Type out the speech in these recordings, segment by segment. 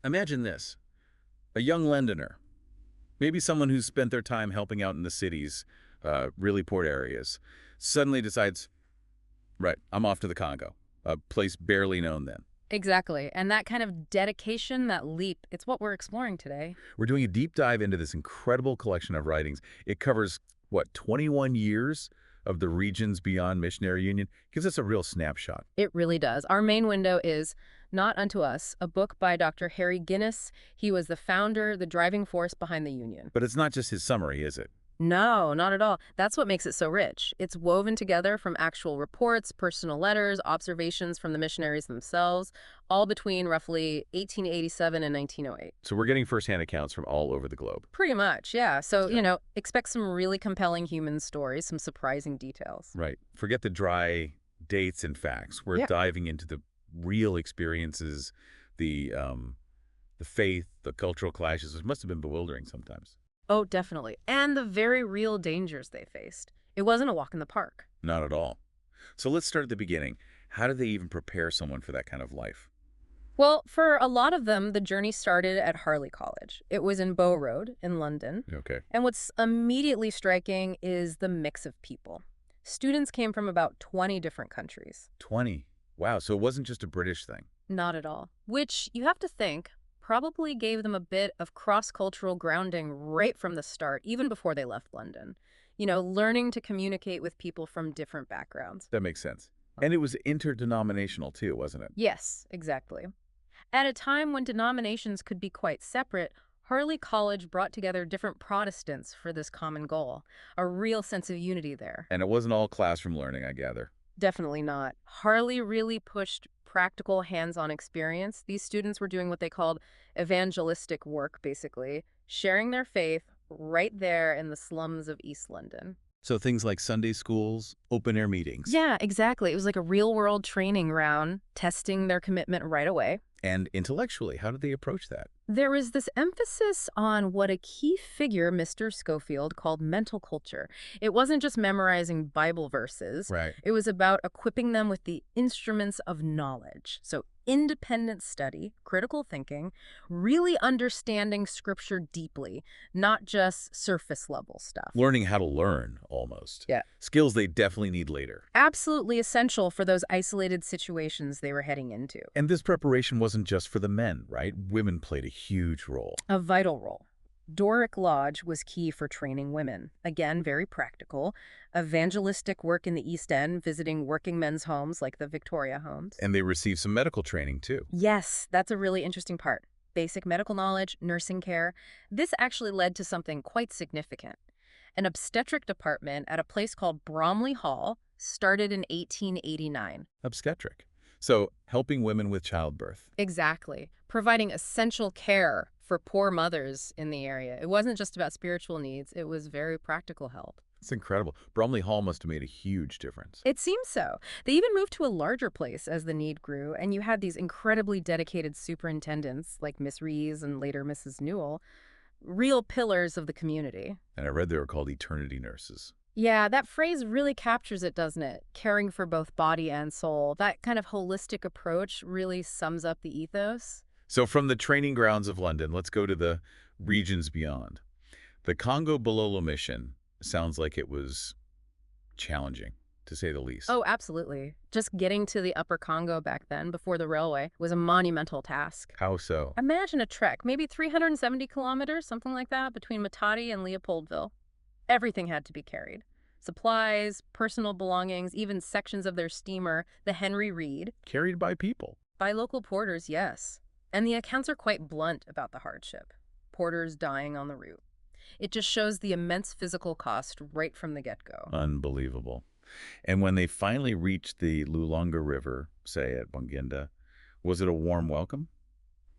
Imagine this. A young Londoner, maybe someone who's spent their time helping out in the cities, really poor areas, suddenly decides, right, I'm off to the Congo, a place barely known then. Exactly. And that kind of dedication, that leap, it's what we're exploring today. We're doing a deep dive into this incredible collection of writings. It covers, what, 21 years of the Regions Beyond Missionary Union? Gives us a real snapshot. It really does. Our main window is Not Unto Us, a book by Dr. Harry Guinness. He was the founder, the driving force behind the union. But it's not just his summary, is it? No, not at all. That's what makes it so rich. It's woven together from actual reports, personal letters, observations from the missionaries themselves, all between roughly 1887 and 1908. So we're getting firsthand accounts from all over the globe. Pretty much, yeah. So, Yeah. expect some really compelling human stories, some surprising details. Right. Forget the dry dates and facts. We're Yeah. diving into the real experiences, the faith, the cultural clashes. It must have been bewildering sometimes. Oh, definitely. And the very real dangers they faced. It wasn't a walk in the park. Not at all. So let's start at the beginning. How do they even prepare someone for that kind of life? Well, for a lot of them, the journey started at Harley College. It was in Bow Road in London. Okay. And what's immediately striking is the mix of people. Students came from about 20 different countries. 20. Wow. So it wasn't just a British thing. Not at all. Which, you have to think, probably gave them a bit of cross-cultural grounding right from the start, even before they left London. Learning to communicate with people from different backgrounds. That makes sense. And it was interdenominational too, wasn't it? Yes, exactly. At a time when denominations could be quite separate, Harley College brought together different Protestants for this common goal, a real sense of unity there. And it wasn't all classroom learning, I gather. Definitely not. Harley really pushed practical hands-on experience. These students were doing what they called evangelistic work, basically, sharing their faith right there in the slums of East London. So things like Sunday schools, open-air meetings. Yeah, exactly. It was like a real-world training ground, testing their commitment right away. And intellectually, how did they approach that? There was this emphasis on what a key figure, Mr. Schofield, called mental culture. It wasn't just memorizing Bible verses. Right. It was about equipping them with the instruments of knowledge. So independent study, critical thinking, really understanding scripture deeply, not just surface level stuff. Learning how to learn, almost. Yeah. Skills they definitely need later. Absolutely essential for those isolated situations they were heading into. And this preparation wasn't just for the men, right? Women played a huge role. A vital role. Doric Lodge was key for training women. Again, very practical. Evangelistic work in the East End, visiting working men's homes like the Victoria homes. And they received some medical training, too. Yes, that's a really interesting part. Basic medical knowledge, nursing care. This actually led to something quite significant. An obstetric department at a place called Bromley Hall started in 1889. Obstetric. So helping women with childbirth. Exactly. Providing essential care for poor mothers in the area. It wasn't just about spiritual needs. It was very practical help. It's incredible. Bromley Hall must have made a huge difference. It seems so. They even moved to a larger place as the need grew, and you had these incredibly dedicated superintendents like Miss Rees and later Mrs. Newell, real pillars of the community. And I read they were called eternity nurses. Yeah, that phrase really captures it, doesn't it? Caring for both body and soul. That kind of holistic approach really sums up the ethos. So from the training grounds of London, let's go to the regions beyond. The Congo Bololo mission sounds like it was challenging, to say the least. Oh, absolutely. Just getting to the Upper Congo back then, before the railway, was a monumental task. How so? Imagine a trek, maybe 370 kilometers, something like that, between Matadi and Leopoldville. Everything had to be carried. Supplies, personal belongings, even sections of their steamer, the Henry Reed. Carried by people. By local porters, yes. And the accounts are quite blunt about the hardship. Porters dying on the route. It just shows the immense physical cost right from the get-go. Unbelievable. And when they finally reached the Lulonga River, say at Banginda, was it a warm welcome?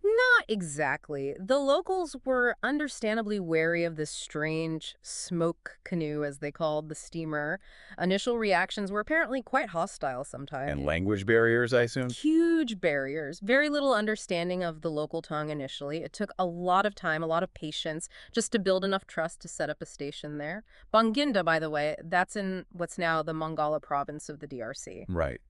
Not exactly. The locals were understandably wary of this strange smoke canoe, as they called the steamer. Initial reactions were apparently quite hostile sometimes. And language barriers, I assume? Huge barriers. Very little understanding of the local tongue initially. It took a lot of time, a lot of patience, just to build enough trust to set up a station there. Banginda, by the way, that's in what's now the Mongala province of the DRC. Right.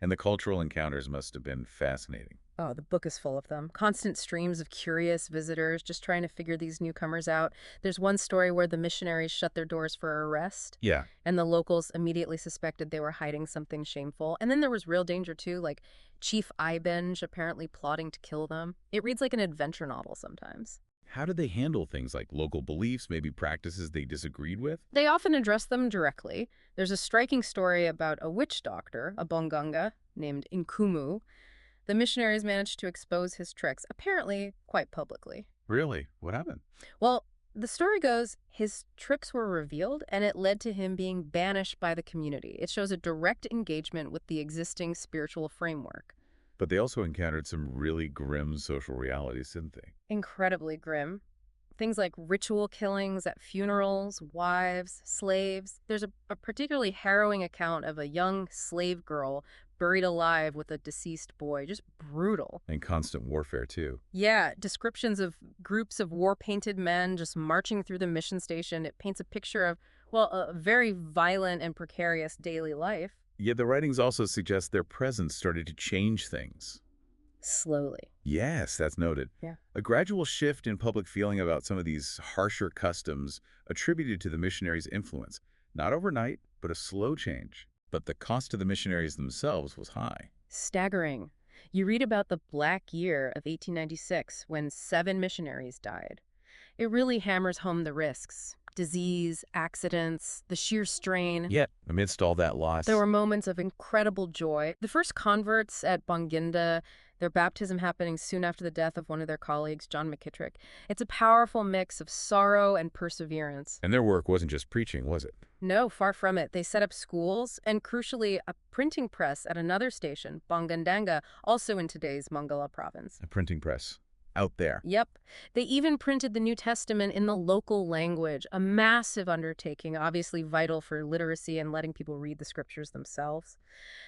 And the cultural encounters must have been fascinating. Oh, the book is full of them. Constant streams of curious visitors just trying to figure these newcomers out. There's one story where the missionaries shut their doors for arrest, Yeah. and the locals immediately suspected they were hiding something shameful. And then there was real danger, too, like Chief Ibenge apparently plotting to kill them. It reads like an adventure novel sometimes. How did they handle things like local beliefs, maybe practices they disagreed with? They often address them directly. There's a striking story about a witch doctor, a Bonganga, named Nkumu. The missionaries managed to expose his tricks, apparently quite publicly. Really? What happened? Well, the story goes his tricks were revealed, and it led to him being banished by the community. It shows a direct engagement with the existing spiritual framework. But they also encountered some really grim social realities, didn't they? Incredibly grim. Things like ritual killings at funerals, wives, slaves. There's a particularly harrowing account of a young slave girl buried alive with a deceased boy. Just brutal. And constant warfare, too. Yeah, descriptions of groups of war-painted men just marching through the mission station. It paints a picture of, well, a very violent and precarious daily life. Yet the writings also suggest their presence started to change things. Slowly. Yes, that's noted. Yeah. A gradual shift in public feeling about some of these harsher customs attributed to the missionaries' influence. Not overnight, but a slow change. But the cost to the missionaries themselves was high. Staggering. You read about the Black Year of 1896 when 7 missionaries died. It really hammers home the risks. Disease, accidents, the sheer strain. Yet, amidst all that loss, There were moments of incredible joy. The first converts at Banginda, their baptism happening soon after the death of one of their colleagues, John McKittrick. It's a powerful mix of sorrow and perseverance. and their work wasn't just preaching, was it? No, far from it. They set up schools and, crucially, a printing press at another station, Bangandanga, also in today's Mongala province. A printing press. Out there. Yep. They even printed the New Testament in the local language, a massive undertaking, obviously vital for literacy and letting people read the scriptures themselves.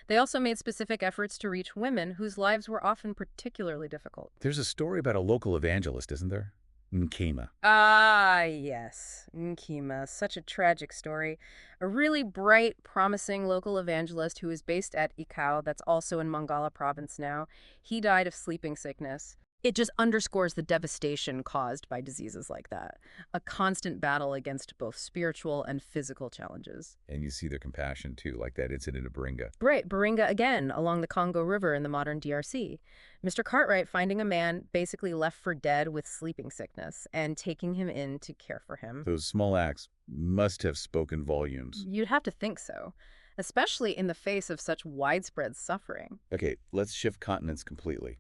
They also made specific efforts to reach women whose lives were often particularly difficult. There's a story about a local evangelist, isn't there? Nkema. Ah, yes. Nkima, such a tragic story. A really bright, promising local evangelist who is based at Ikao, that's also in Mongala province now. He died of sleeping sickness. It just underscores the devastation caused by diseases like that. A constant battle against both spiritual and physical challenges. And you see their compassion, too, like that incident at Baringa. Right, Baringa again, along the Congo River in the modern DRC. Mr. Cartwright finding a man basically left for dead with sleeping sickness and taking him in to care for him. Those small acts must have spoken volumes. You'd have to think so, especially in the face of such widespread suffering. Okay, let's shift continents completely.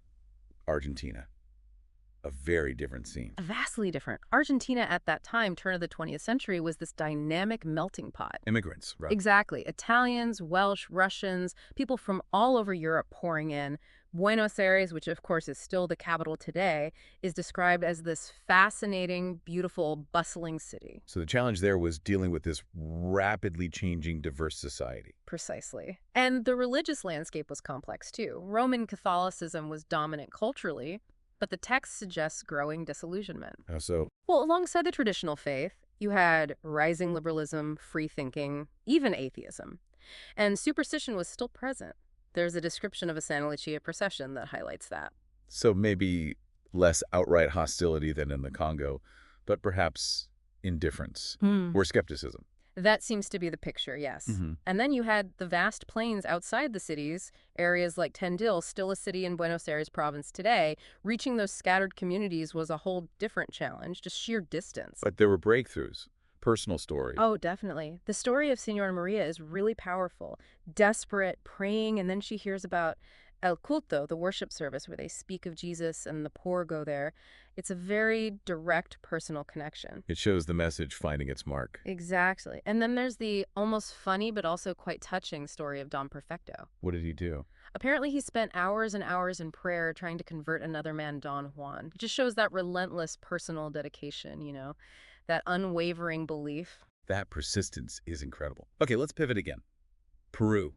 Argentina. A very different scene. Vastly different. Argentina at that time, turn of the 20th century, was this dynamic melting pot. Immigrants, right? Exactly. Italians, Welsh, Russians, people from all over Europe pouring in. Buenos Aires, which of course is still the capital today, is described as this fascinating, beautiful, bustling city. So the challenge there was dealing with this rapidly changing, diverse society. Precisely. And the religious landscape was complex too. Roman Catholicism was dominant culturally, but the text suggests growing disillusionment. How so? Well, alongside the traditional faith, you had rising liberalism, free thinking, even atheism. And superstition was still present. There's a description of a Santa Lucia procession that highlights that. So maybe less outright hostility than in the Congo, but perhaps indifference or skepticism. That seems to be the picture, yes. And then you had the vast plains outside the cities, areas like Tendil, still a city in Buenos Aires province today. Reaching those scattered communities was a whole different challenge, just sheer distance. But there were breakthroughs, personal stories. Oh, definitely. The story of Senora Maria is really powerful. Desperate, praying, and then she hears about El Culto, the worship service where they speak of Jesus and the poor go there. It's a very direct personal connection. It shows the message finding its mark. Exactly. And then there's the almost funny but also quite touching story of Don Perfecto. What did he do? Apparently he spent hours and hours in prayer trying to convert another man, Don Juan. It just shows that relentless personal dedication, you know, that unwavering belief. That persistence is incredible. Okay, let's pivot again. Peru,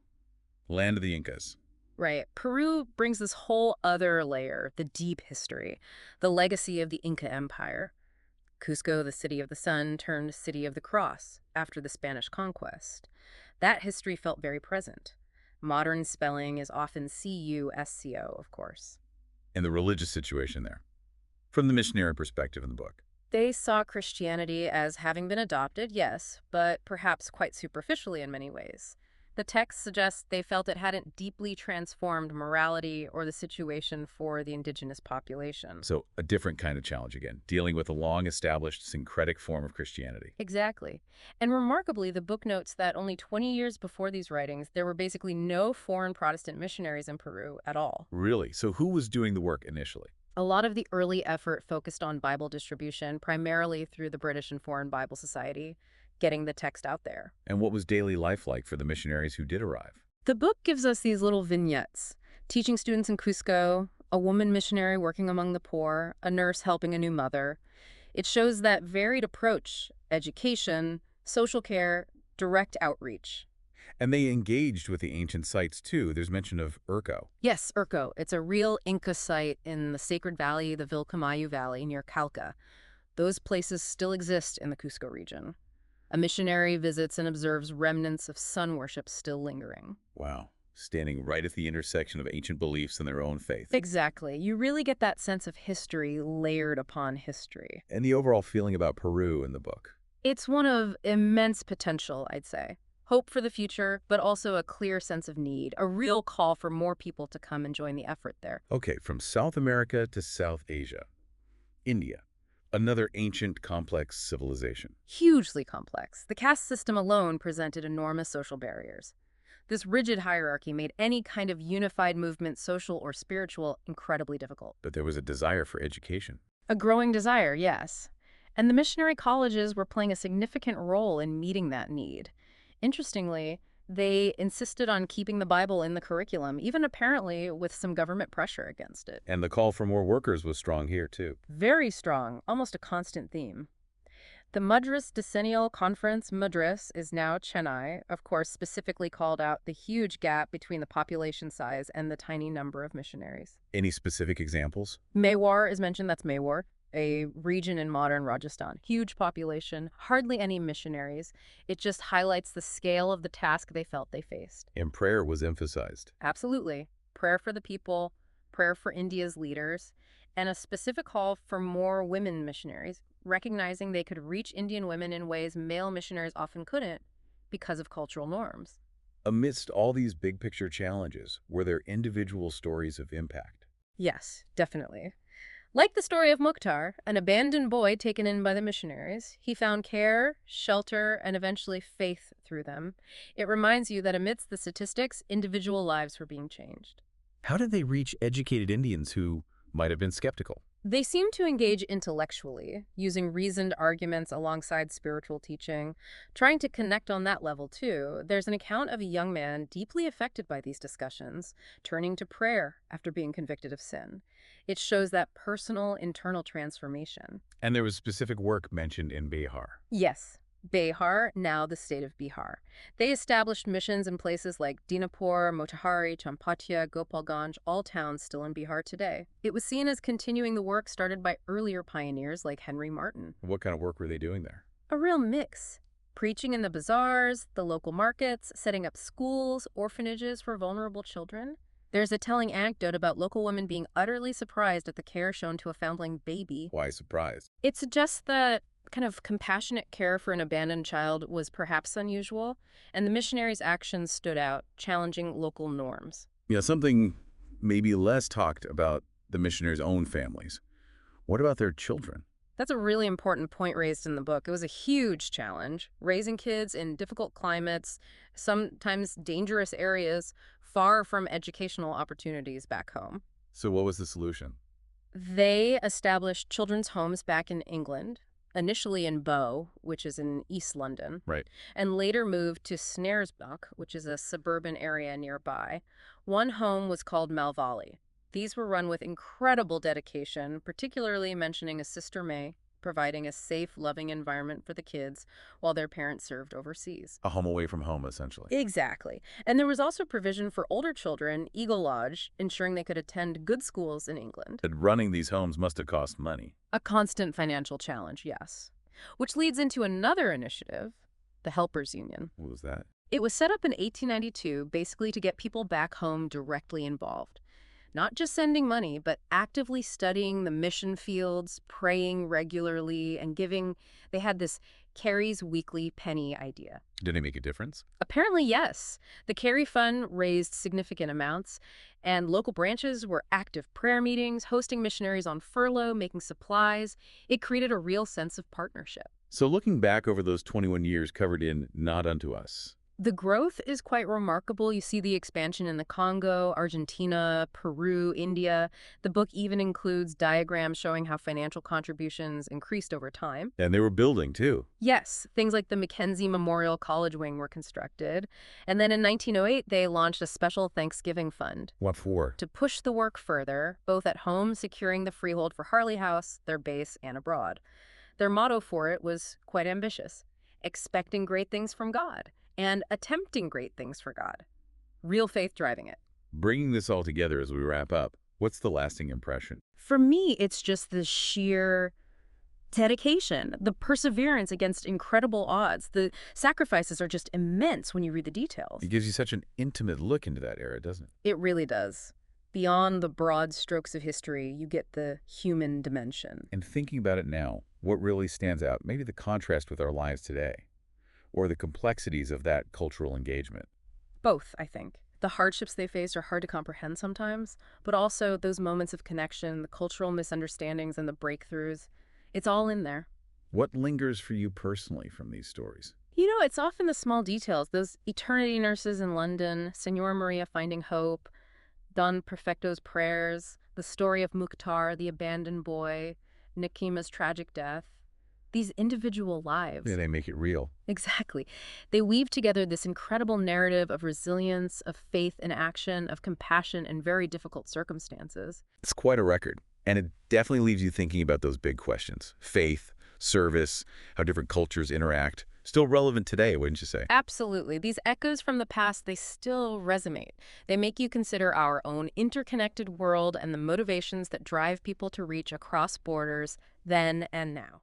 land of the Incas. Right. Peru brings this whole other layer, the deep history, the legacy of the Inca Empire. Cusco, the city of the sun, turned city of the cross after the Spanish conquest. That history felt very present. Modern spelling is often Cusco, of course. And the religious situation there, from the missionary perspective in the book. They saw Christianity as having been adopted, yes, but perhaps quite superficially in many ways. The text suggests they felt it hadn't deeply transformed morality or the situation for the indigenous population. So a different kind of challenge again, dealing with a long-established syncretic form of Christianity. Exactly. And remarkably, the book notes that only 20 years before these writings, there were basically no foreign Protestant missionaries in Peru at all. Really? So who was doing the work initially? A lot of the early effort focused on Bible distribution, primarily through the British and Foreign Bible Society, getting the text out there. And what was daily life like for the missionaries who did arrive? The book gives us these little vignettes, teaching students in Cusco, a woman missionary working among the poor, a nurse helping a new mother. It shows that varied approach: education, social care, direct outreach. And they engaged with the ancient sites too. There's mention of Urco. Yes, Urco. It's a real Inca site in the Sacred Valley, the Vilcamayu Valley near Calca. Those places still exist in the Cusco region. A missionary visits and observes remnants of sun worship still lingering. Wow. Standing right at the intersection of ancient beliefs and their own faith. Exactly. You really get that sense of history layered upon history. And the overall feeling about Peru in the book. It's one of immense potential, I'd say. Hope for the future, but also a clear sense of need, a real call for more people to come and join the effort there. Okay, from South America to South Asia. India. Another ancient, complex civilization. Hugely complex. The caste system alone presented enormous social barriers. This rigid hierarchy made any kind of unified movement, social or spiritual, incredibly difficult. But there was a desire for education. A growing desire, yes. And the missionary colleges were playing a significant role in meeting that need. Interestingly, they insisted on keeping the Bible in the curriculum, even apparently with some government pressure against it. And the call for more workers was strong here, too. Very strong, almost a constant theme. The Madras Decennial Conference, Madras, is now Chennai, of course, specifically called out the huge gap between the population size and the tiny number of missionaries. Any specific examples? Mewar is mentioned, that's Mewar, a region in modern Rajasthan. Huge population, hardly any missionaries. It just highlights the scale of the task they felt they faced. And prayer was emphasized. Absolutely. Prayer for the people, prayer for India's leaders, and a specific call for more women missionaries, recognizing they could reach Indian women in ways male missionaries often couldn't because of cultural norms. Amidst all these big picture challenges, were there individual stories of impact? Yes, definitely. Like the story of Mukhtar, an abandoned boy taken in by the missionaries, he found care, shelter, and eventually faith through them. It reminds you that amidst the statistics, individual lives were being changed. How did they reach educated Indians who might have been skeptical? They seem to engage intellectually, using reasoned arguments alongside spiritual teaching, trying to connect on that level too. There's an account of a young man deeply affected by these discussions, turning to prayer after being convicted of sin. It shows that personal, internal transformation. And there was specific work mentioned in Bihar. Yes, Bihar, now the state of Bihar. They established missions in places like Dinapur, Motihari, Champatia, Gopalganj, all towns still in Bihar today. It was seen as continuing the work started by earlier pioneers like Henry Martin. What kind of work were they doing there? A real mix. Preaching in the bazaars, the local markets, setting up schools, orphanages for vulnerable children. There's a telling anecdote about local women being utterly surprised at the care shown to a foundling baby. Why surprised? It suggests that kind of compassionate care for an abandoned child was perhaps unusual, and the missionaries' actions stood out, challenging local norms. Yeah, something maybe less talked about the missionaries' own families. What about their children? That's a really important point raised in the book. It was a huge challenge, raising kids in difficult climates, sometimes dangerous areas, far from educational opportunities back home. So what was the solution? They established children's homes back in England, initially in Bow, which is in East London, Right. and later moved to Snaresbrook, which is a suburban area nearby. One home was called Malvali. These were run with incredible dedication, particularly mentioning a Sister May, providing a safe, loving environment for the kids while their parents served overseas. A home away from home, essentially. Exactly. And there was also provision for older children, Eagle Lodge, ensuring they could attend good schools in England. But running these homes must have cost money. A constant financial challenge, yes. Which leads into another initiative, the Helpers Union. What was that? It was set up in 1892 basically to get people back home directly involved. Not just sending money, but actively studying the mission fields, praying regularly, and giving. They had this Carrie's Weekly Penny idea. Did it make a difference? Apparently, yes. The Carey Fund raised significant amounts, and local branches were active prayer meetings, hosting missionaries on furlough, making supplies. It created a real sense of partnership. So looking back over those 21 years covered in Not Unto Us, The growth is quite remarkable. You see the expansion in the Congo, Argentina, Peru, India. The book even includes diagrams showing how financial contributions increased over time. and they were building too. Yes, things like the Mackenzie Memorial College wing were constructed. And then in 1908, they launched a special Thanksgiving fund What for? to push the work further, both at home, securing the freehold for Harley House, their base, and abroad. Their motto for it was quite ambitious: expecting great things from God and attempting great things for God. Real faith driving it. Bringing this all together as we wrap up, what's the lasting impression? For me, it's just the sheer dedication, the perseverance against incredible odds. The sacrifices are just immense when you read the details. It gives you such an intimate look into that era, doesn't it? It really does. Beyond the broad strokes of history, you get the human dimension. And thinking about it now, what really stands out? Maybe the contrast with our lives today, or the complexities of that cultural engagement. Both, I think. The hardships they faced are hard to comprehend sometimes, but also those moments of connection, the cultural misunderstandings and the breakthroughs. It's all in there. What lingers for you personally from these stories? You know, it's often the small details. Those eternity nurses in London, Senora Maria finding hope, Don Perfecto's prayers, the story of Mukhtar, the abandoned boy, Nakima's tragic death. These individual lives. Yeah, they make it real. Exactly. They weave together this incredible narrative of resilience, of faith in action, of compassion in very difficult circumstances. It's quite a record, and it definitely leaves you thinking about those big questions. Faith, service, how different cultures interact. Still relevant today, wouldn't you say? Absolutely. These echoes from the past, they still resonate. They make you consider our own interconnected world and the motivations that drive people to reach across borders then and now.